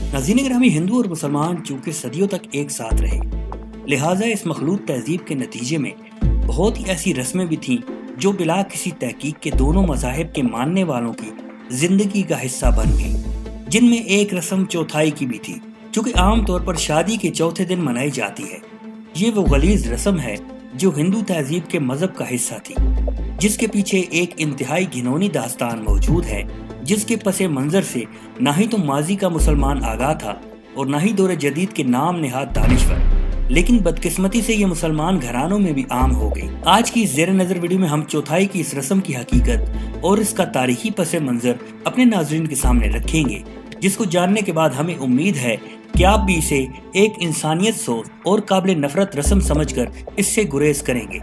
नाज़रीन ग्रामी, हिंदू और मुसलमान चूंकि सदियों तक एक साथ रहे, लिहाजा इस मखलूत तहजीब के नतीजे में बहुत ही ऐसी रस्में भी थीं जो बिला किसी तहकीक के दोनों मज़ाहिब के मानने वालों की जिंदगी का हिस्सा बन गई, जिनमें एक रस्म चौथाई की भी थी, जो कि आम तौर पर शादी के चौथे दिन मनाई जाती है। ये वो गलीज रस्म है जो हिंदू तहजीब के मजहब का हिस्सा थी, जिसके पीछे एक इंतहाई घिनौनी दास्तान मौजूद है, जिसके पसे मंजर से ना ही तो माजी का मुसलमान आगाह था और ना ही दौरे जदीद के नाम नेहाद दानिश्वर, लेकिन बदकिस्मती से ये मुसलमान घरानों में भी आम हो गई। आज की इस ज़ेर नज़र वीडियो में हम चौथाई की इस रस्म की हकीकत और इसका तारीखी पसे मंजर अपने नाजरीन के सामने रखेंगे, जिसको जानने के बाद हमें उम्मीद है कि आप भी इसे एक इंसानियत सोच और काबिल नफरत रस्म समझकर इससे गुरेज करेंगे।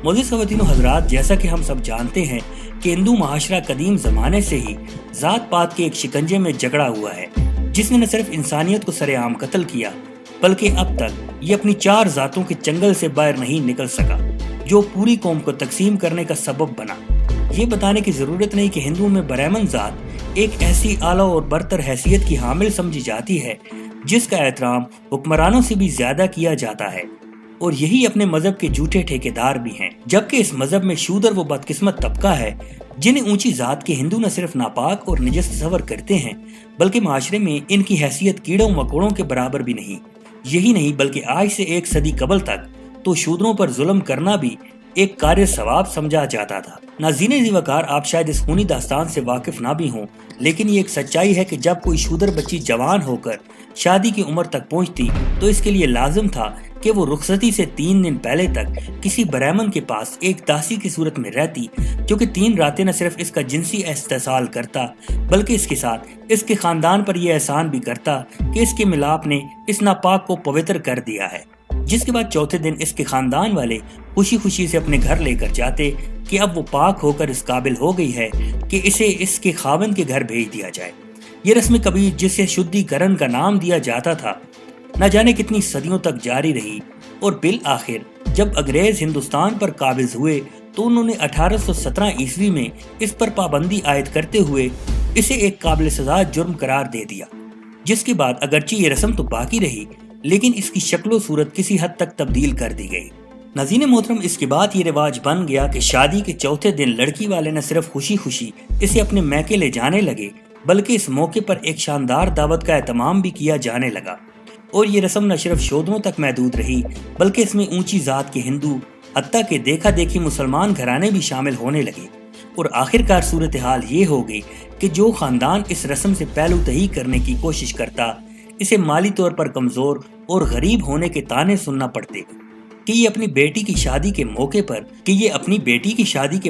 मोअज़्ज़िज़ ख़वातीन व हज़रात, जैसा कि हम सब जानते हैं कि हिंदू माशरा कदीम ज़माने से ही ज़ात पात के एक शिकंजे में जकड़ा हुआ है, जिसने न सिर्फ इंसानियत को सरेआम कत्ल किया, बल्कि अब तक ये अपनी चार ज़ातों के चंगल से बाहर नहीं निकल सका, जो पूरी कौम को तकसीम करने का सबब बना। ये बताने की ज़रूरत नहीं कि हिंदुओं में बरहमन ज़ात एक ऐसी आला और बरतर हैसियत की हामिल समझी जाती है जिसका एहतराम हुक्मरानों से भी ज्यादा किया जाता है, और यही अपने मजहब के झूठे ठेकेदार भी हैं। जबकि इस मजहब में शूदर वो बदकिस्मत तबका है जिन्हें ऊंची जात के हिंदू न सिर्फ नापाक और निजस तस्वर करते हैं, बल्कि माशरे में इनकी हैसियत कीड़ों मकोड़ों के बराबर भी नहीं। यही नहीं बल्कि आज से एक सदी कबल तक तो शूदरों पर जुल्म करना भी एक कार्य सवाब समझा जाता था। नाज़रीन ज़ीवकार, आप शायद इस खूनी दास्तान से वाकिफ ना भी हों, लेकिन ये एक सच्चाई है कि जब कोई शूदर बच्ची जवान होकर शादी की उम्र तक पहुंचती तो इसके लिए लाजिम था कि वो रुखसती से 3 दिन पहले तक किसी बरहमन के पास एक दासी की सूरत में रहती, जो कि 3 रातें न सिर्फ इसका जिनसी इस्तेसाल करता, बल्कि इसके साथ इसके खानदान पर यह एहसान भी करता कि इसके मिलाप ने इस नापाक को पवित्र कर दिया है। जिसके बाद चौथे दिन इसके खानदान वाले खुशी खुशी से अपने घर लेकर जाते कि अब वो पाक होकर इस काबिल हो गई है कि इसे इसके खावंद के घर भेज दिया जाए। ये रस्म कभी जिसे शुद्धिकरण का नाम दिया जाता था, न जाने कितनी सदियों तक जारी रही, और बिल आखिर जब अंग्रेज हिंदुस्तान पर काबिज हुए तो उन्होंने 1817 ईस्वी में इस पर पाबंदी आयद करते हुए इसे एक काबिल सजा जुर्म करार दे दिया। जिसके बाद अगरचे ये रस्म तो बाकी रही, लेकिन इसकी शक्लो सूरत किसी हद तक तब्दील कर दी गई। नाज़रीन मोहतरम, इसके बाद ये रिवाज बन गया कि शादी के चौथे दिन लड़की वाले न सिर्फ खुशी खुशी इसे अपने मैके ले जाने लगे, बल्कि इस मौके पर एक शानदार दावत का एहतमाम भी किया जाने लगा। और ये रस्म न सिर्फ शोधरों तक महदूद रही, बल्कि इसमें ऊंची जात के हिंदू, हत्ता के देखा देखी मुसलमान घराने भी शामिल होने लगे। और आखिरकार सूरत हाल ये हो गई कि जो खानदान इस रस्म से पहलू तही करने की कोशिश करता, इसे माली तौर पर कमजोर और गरीब होने के ताने सुनना पड़ते कि ये अपनी बेटी की शादी के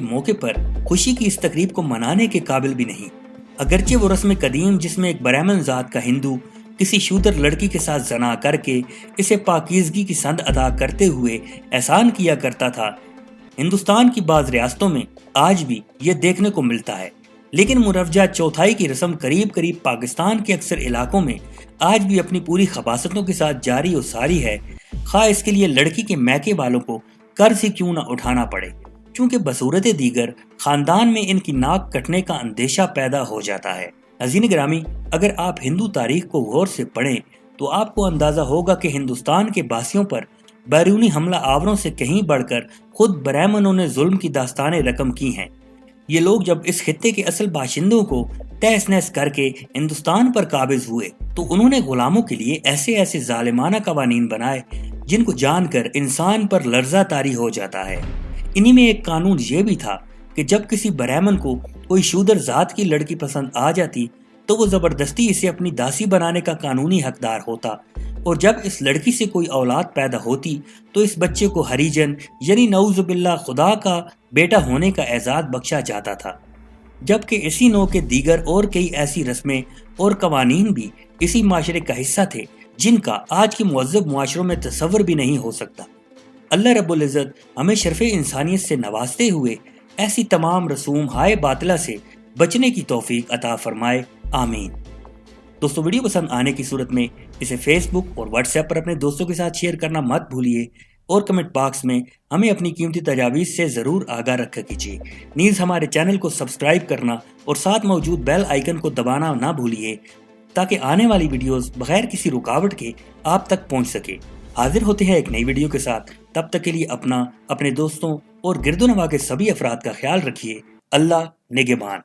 मौके पर खुशी की इस तकरीब को मनाने के काबिल भी नहीं। अगरचे वो रस्म कदीम जिसमें एक ब्राह्मण जात का हिंदू किसी शूदर लड़की के साथ जना करके इसे पाकीज़गी की संद अदा करते हुए एहसान किया करता था, हिंदुस्तान की बाज़ रियासतों में आज भी ये देखने को मिलता है। लेकिन मुरवजा चौथाई की रस्म करीब करीब पाकिस्तान के अक्सर इलाकों में आज भी अपनी पूरी खबासतों के साथ जारी और सारी है, खा इसके लिए लड़की के मैके वालों को कर्ज ही क्यों न उठाना पड़े, क्योंकि बसूरत दीगर खानदान में इनकी नाक कटने का अंदेशा पैदा हो जाता है। नाज़रीन ग्रामी, अगर आप हिंदू तारीख को गौर से पढ़ें तो आपको अंदाजा होगा कि हिंदुस्तान के बासियों पर बैरूनी हमला आवरों से कहीं बढ़कर खुद ब्राह्मणों ने जुल्म की दास्तानें रकम की हैं। ये लोग जब इस खित्ते के असल बाशिंदों को तहस नहस करके हिंदुस्तान पर काबिज हुए तो उन्होंने गुलामों के लिए ऐसे ऐसे जालिमाना कवानीन बनाए जिनको जानकर इंसान पर लर्जा तारी हो जाता है। इन्हीं में एक कानून ये भी था कि जब किसी ब्राह्मण को कोई शूदर जात की लड़की पसंद आ जाती तो वो जबरदस्ती इसे अपनी दासी बनाने का कानूनी हकदार होता, और जब इस लड़की से कोई औलाद पैदा होती तो इस बच्चे को हरीजन यानी नऊजुबिल्लाह खुदा का बेटा होने का एजाज बख्शा जाता था। जबकि इसी नौ के दीगर और कई ऐसी रस्में और कवानीन भी इसी माशरे का हिस्सा थे जिनका आज के मुअज़्ज़ब मुआशरों में तसव्वुर भी नहीं हो सकता। अल्लाह रब्बुल इज़्ज़त हमें शर्फ़े इंसानियत से नवाजते हुए ऐसी तमाम रसूम हाय बातिला से बचने की तौफीक अता फरमाए, आमीन। दोस्तों, वीडियो पसंद आने की सूरत में इसे फेसबुक और व्हाट्सएप पर अपने दोस्तों के साथ शेयर करना मत भूलिए, और कमेंट बॉक्स में हमें अपनी कीमती तजावीज़ से ज़रूर आगाह रखा कीजिए। नीज़ हमारे चैनल को सब्सक्राइब करना और साथ मौजूद बेल आइकन को दबाना ना भूलिए تاکہ آنے والی ویڈیوز بغیر کسی رکاوٹ کے آپ تک پہنچ سکے۔ حاضر ہوتے ہیں ایک نئی ویڈیو کے ساتھ، تب تک کے لیے اپنا، اپنے دوستوں اور گرد و نواح کے سبھی افراد کا خیال رکھیے۔ اللہ نگہبان۔